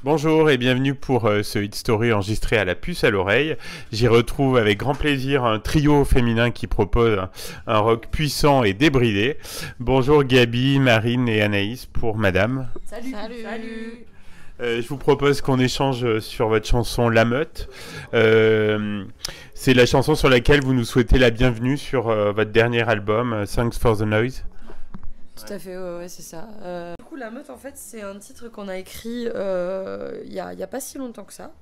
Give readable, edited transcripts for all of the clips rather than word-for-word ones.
Bonjour et bienvenue pour ce Hit Story enregistré à la puce à l'oreille. J'y retrouve avec grand plaisir un trio féminin qui propose un rock puissant et débridé. Bonjour Gabi, Marine et Anaïs pour Madame. Salut. Je vous propose qu'on échange sur votre chanson La Meute. C'est la chanson sur laquelle vous nous souhaitez la bienvenue sur votre dernier album, Thanks for the Noise. Tout à fait, ouais, c'est ça. Du coup, La Meute, en fait, c'est un titre qu'on a écrit il y a pas si longtemps que ça.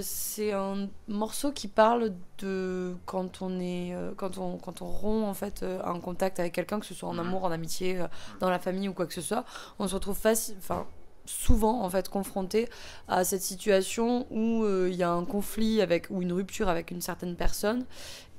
C'est un morceau qui parle de quand on est quand on rompt en fait un contact avec quelqu'un, que ce soit en amour, en amitié, dans la famille ou quoi que ce soit, on se retrouve souvent en fait confronté à cette situation où il y a un conflit avec ou une rupture avec une certaine personne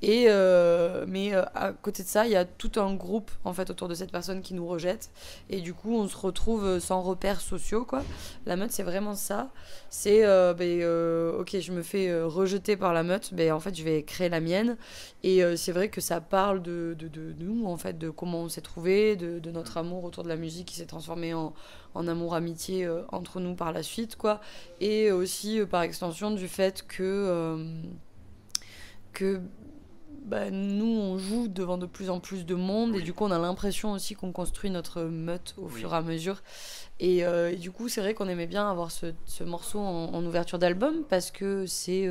mais à côté de ça il y a tout un groupe en fait autour de cette personne qui nous rejette et du coup on se retrouve sans repères sociaux quoi. La meute c'est vraiment ça, c'est ok, je me fais rejeter par la meute, en fait je vais créer la mienne et c'est vrai que ça parle de nous en fait, de comment on s'est trouvé, de notre amour autour de la musique qui s'est transformé en amour amitié entre nous par la suite quoi, et aussi par extension du fait que nous on joue devant de plus en plus de monde et du coup on a l'impression aussi qu'on construit notre meute au fur et à mesure et du coup c'est vrai qu'on aimait bien avoir ce morceau en ouverture d'album parce que c'est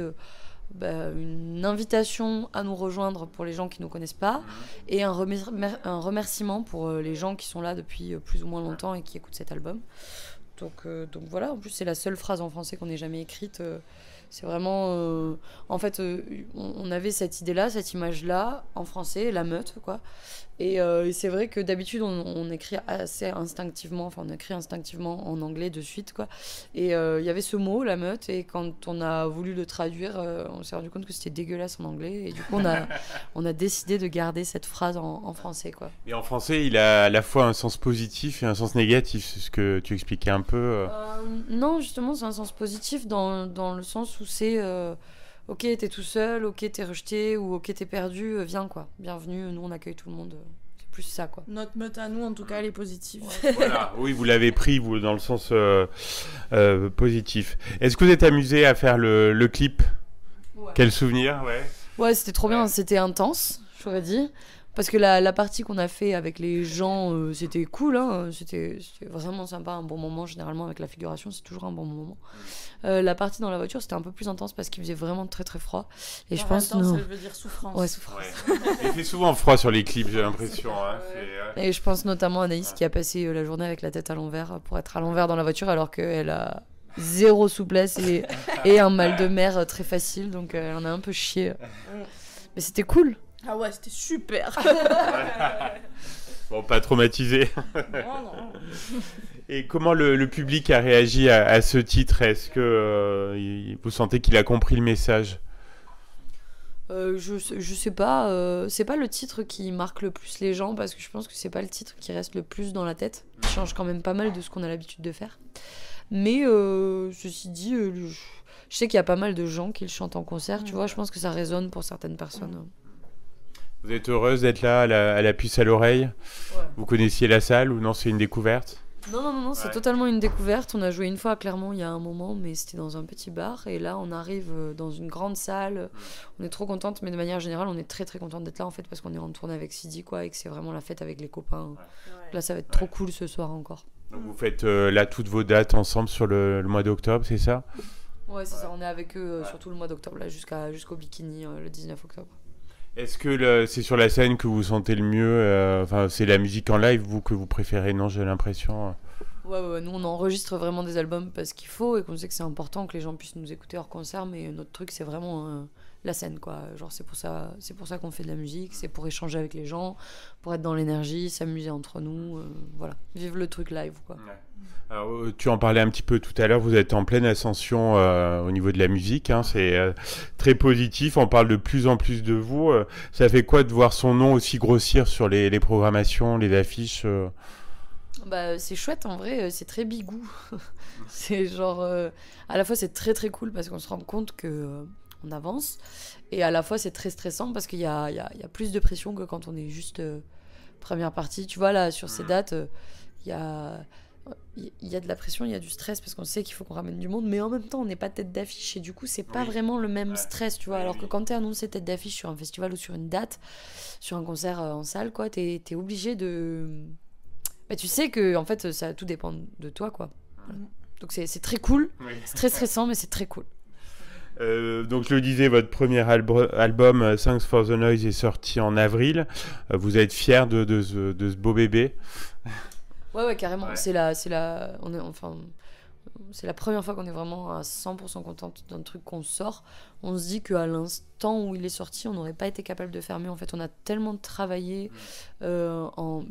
une invitation à nous rejoindre pour les gens qui ne nous connaissent pas et un remerciement pour les gens qui sont là depuis plus ou moins longtemps et qui écoutent cet album. Donc voilà, en plus c'est la seule phrase en français qu'on ait jamais écrite. C'est vraiment... en fait, on avait cette idée-là, cette image-là, en français, la meute, quoi. Et c'est vrai que d'habitude, on écrit assez instinctivement, enfin, on écrit instinctivement en anglais de suite, quoi. Et il y avait ce mot, la meute, et quand on a voulu le traduire, on s'est rendu compte que c'était dégueulasse en anglais. Et du coup, on a décidé de garder cette phrase en français, quoi. Et en français, il a à la fois un sens positif et un sens négatif, c'est ce que tu expliquais un peu. Non, justement, c'est un sens positif dans le sens où c'est ok, t'es tout seul, ok, t'es rejeté, ou ok, t'es perdu, viens quoi, bienvenue, nous on accueille tout le monde. C'est plus ça quoi. Notre meute à nous, en tout cas, elle est positive. Voilà, oui, vous l'avez pris vous, dans le sens positif. Est-ce que vous êtes amusé à faire le clip? Ouais. Quel souvenir, ouais. Ouais, c'était trop bien, c'était intense, j'aurais dit. Parce que la partie qu'on a fait avec les gens, c'était cool, hein, c'était vraiment sympa, un bon moment. Généralement, avec la figuration, c'est toujours un bon moment. La partie dans la voiture, c'était un peu plus intense parce qu'il faisait vraiment très très froid. Et je pense intense, ça veut dire souffrance. Ouais, souffrance. Ouais. Il fait souvent froid sur les clips, j'ai l'impression. Hein, Et je pense notamment à Anaïs qui a passé la journée avec la tête à l'envers pour être à l'envers dans la voiture alors qu'elle a zéro souplesse et un mal de mer très facile. Donc elle en a un peu chié. Mais c'était cool. Ah ouais, c'était super. Bon, pas traumatisé. Non. Et comment le public a réagi à ce titre? Est-ce que vous sentez qu'il a compris le message? Je sais pas, c'est pas le titre qui marque le plus les gens parce que je pense que c'est pas le titre qui reste le plus dans la tête. Il change quand même pas mal de ce qu'on a l'habitude de faire. Mais ceci dit, je sais qu'il y a pas mal de gens qui le chantent en concert, tu vois, je pense que ça résonne pour certaines personnes. Vous êtes heureuse d'être là à la puce à l'oreille? Ouais. Vous connaissiez la salle ou non, c'est une découverte? Non, c'est totalement une découverte. On a joué une fois à Clermont il y a un moment, mais c'était dans un petit bar. Et là, on arrive dans une grande salle. On est trop contente, mais de manière générale, on est très très contente d'être là en fait parce qu'on est en tournée avec Sidi, quoi, et que c'est vraiment la fête avec les copains. Ouais. Là, ça va être trop cool ce soir encore. Donc vous faites là toutes vos dates ensemble sur le mois d'octobre, c'est ça? Ouais, c'est ça. On est avec eux surtout le mois d'octobre, là, jusqu'au Bikini le 19 octobre. Est-ce que c'est sur la scène que vous sentez le mieux? Enfin, c'est la musique en live, vous, que vous préférez? Non, j'ai l'impression. Ouais, nous on enregistre vraiment des albums parce qu'il faut et qu'on sait que c'est important que les gens puissent nous écouter hors concert, mais notre truc c'est vraiment la scène quoi. Genre c'est pour ça qu'on fait de la musique, c'est pour échanger avec les gens, pour être dans l'énergie, s'amuser entre nous, voilà, vivre le truc live quoi. Ouais. Alors, tu en parlais un petit peu tout à l'heure, vous êtes en pleine ascension au niveau de la musique, hein, c'est très positif, on parle de plus en plus de vous. Ça fait quoi de voir son nom aussi grossir sur les programmations, les affiches c'est chouette en vrai, c'est très bigou. C'est genre à la fois c'est très très cool parce qu'on se rend compte que on avance et à la fois c'est très stressant parce qu'il y a plus de pression que quand on est juste première partie. Tu vois là sur ces dates, il y a il y a de la pression, il y a du stress parce qu'on sait qu'il faut qu'on ramène du monde, mais en même temps, on n'est pas tête d'affiche et du coup, c'est pas Oui. vraiment le même Ouais. stress, tu vois. Oui, Alors oui. que quand t'es annoncé tête d'affiche sur un festival ou sur une date, sur un concert en salle, quoi, t'es obligé de. Bah, tu sais que en fait, ça tout dépend de toi, quoi. Voilà. Donc c'est très cool, Oui. c'est très stressant, mais c'est très cool. Donc je le disais, votre premier album Thanks for the Noise est sorti en avril. Vous êtes fiers de ce beau bébé? Ouais, carrément. Ouais. C'est la première fois qu'on est vraiment à 100% contente d'un truc qu'on sort. On se dit qu'à l'instant où il est sorti, on n'aurait pas été capable de faire mieux. En fait, on a tellement travaillé. On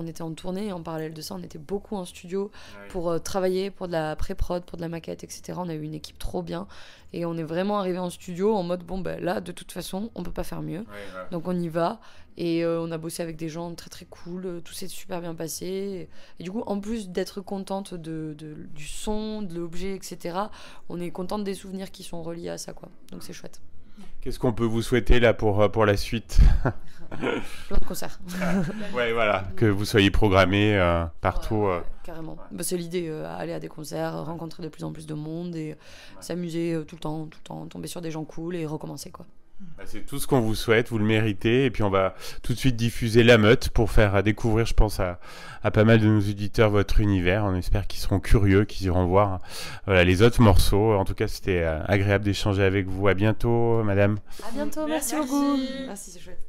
était en tournée et en parallèle de ça, on était beaucoup en studio pour travailler, pour de la pré-prod, pour de la maquette, etc. On a eu une équipe trop bien. Et on est vraiment arrivé en studio en mode, là, de toute façon, on peut pas faire mieux. Donc on y va. Et on a bossé avec des gens très très cool. Tout s'est super bien passé. Et du coup, en plus d'être contente du son, de l'objet, etc., on est contente des souvenirs qui sont reliés à ça, quoi. Donc c'est chouette. Qu'est-ce qu'on peut vous souhaiter là pour la suite? Plein de concerts. Ouais, voilà, que vous soyez programmé partout. Ouais, carrément. Bah, c'est l'idée, aller à des concerts, rencontrer de plus en plus de monde et s'amuser tout le temps, tomber sur des gens cool et recommencer, quoi. C'est tout ce qu'on vous souhaite, vous le méritez. Et puis on va tout de suite diffuser La Meute pour faire découvrir, je pense, à pas mal de nos auditeurs votre univers. On espère qu'ils seront curieux, qu'ils iront voir les autres morceaux. En tout cas, c'était agréable d'échanger avec vous. À bientôt, madame. À bientôt, merci beaucoup. Merci, c'est chouette.